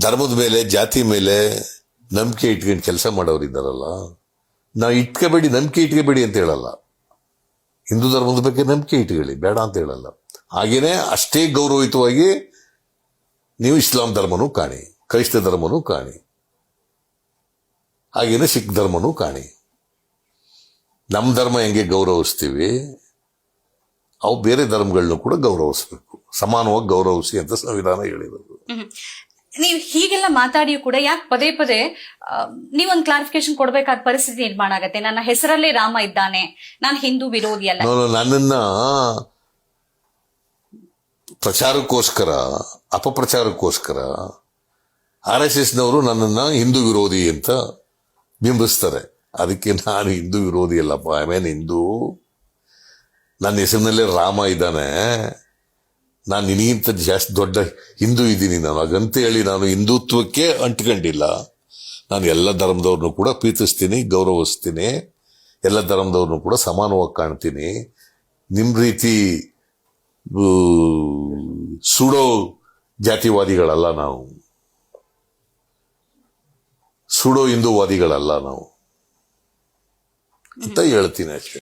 ಧರ್ಮದ ಮೇಲೆ ಜಾತಿ ಮೇಲೆ ನಂಬಿಕೆ ಇಟ್ಕೊಂಡು ಕೆಲಸ ಮಾಡೋರು ಇದ್ದಾರಲ್ಲ, ನಾವು ಇಟ್ಕೋಬೇಡಿ ನಂಬಿಕೆ ಇಟ್ಕೋಬೇಡಿ ಅಂತ ಹೇಳಲ್ಲ. ಹಿಂದೂ ಧರ್ಮದ ಬಗ್ಗೆ ನಂಬಿಕೆ ಇಟ್ಕೊಳ್ಳಿ, ಬೇಡ ಅಂತ ಹೇಳಲ್ಲ. ಹಾಗೇನೆ ಅಷ್ಟೇ ಗೌರವಯುತವಾಗಿ ನೀವು ಇಸ್ಲಾಂ ಧರ್ಮನೂ ಕಾಣಿ, ಕ್ರೈಸ್ತ ಧರ್ಮನೂ ಕಾಣಿ, ಹಾಗೇನೆ ಸಿಖ್ ಧರ್ಮನೂ ಕಾಣಿ. ನಮ್ಮ ಧರ್ಮ ಹೆಂಗೆ ಗೌರವಿಸ್ತೀವಿ, ಅವು ಬೇರೆ ಧರ್ಮಗಳನ್ನೂ ಕೂಡ ಗೌರವಿಸ್ಬೇಕು, ಸಮಾನವಾಗಿ ಗೌರವಿಸಿ ಅಂತ ಸಂವಿಧಾನ ಹೇಳಿರೋದು. ನೀವು ಹೀಗೆಲ್ಲ ಮಾತಾಡಿಯೂ ಕೂಡ ಯಾಕೆ ಪದೇ ಪದೇ ನೀವೊಂದು ಕ್ಲಾರಿಫಿಕೇಶನ್ ಕೊಡ್ಬೇಕಾದ ಪರಿಸ್ಥಿತಿ ನಿರ್ಮಾಣ ಆಗತ್ತೆ? ನನ್ನ ಹೆಸರಲ್ಲೇ ರಾಮ ಇದ್ದಾನೆ, ನಾನು ಹಿಂದೂ ವಿರೋಧಿ ಅಲ್ಲ. ನನ್ನನ್ನ ಪ್ರಚಾರಕ್ಕೋಸ್ಕರ ಅಪಪ್ರಚಾರಕ್ಕೋಸ್ಕರ RSSನವರು ನನ್ನನ್ನ ಹಿಂದೂ ವಿರೋಧಿ ಅಂತ ಬಿಂಬಿಸ್ತಾರೆ. ಅದಕ್ಕೆ ನಾನು ಹಿಂದೂ ವಿರೋಧಿ ಅಲ್ಲಪ್ಪ, ಐ ಮೀನ್ ಹಿಂದೂ. ನನ್ನ ಹೆಸರಿನಲ್ಲೇ ರಾಮ ಇದ್ದಾನೆ, ನಾನು ನಿನಗಿಂತ ಜಾಸ್ತಿ ದೊಡ್ಡ ಹಿಂದೂ ಇದ್ದೀನಿ ನಾನು, ಹಾಗಂತ ಹೇಳಿ ನಾನು ಹಿಂದುತ್ವಕ್ಕೆ ಅಂಟ್ಕೊಂಡಿಲ್ಲ. ನಾನು ಎಲ್ಲ ಧರ್ಮದವ್ರನ್ನು ಕೂಡ ಪ್ರೀತಿಸ್ತೀನಿ, ಗೌರವಿಸ್ತೀನಿ, ಎಲ್ಲ ಧರ್ಮದವ್ರನ್ನು ಕೂಡ ಸಮಾನವಾಗಿ ಕಾಣ್ತೀನಿ. ನಿಮ್ಮ ರೀತಿ ಸುಡೋ ಜಾತಿವಾದಿಗಳಲ್ಲ ನಾವು, ಸುಡೋ ಹಿಂದೂವಾದಿಗಳಲ್ಲ ನಾವು ಅಂತ ಹೇಳ್ತೀನಿ ಅಷ್ಟೇ.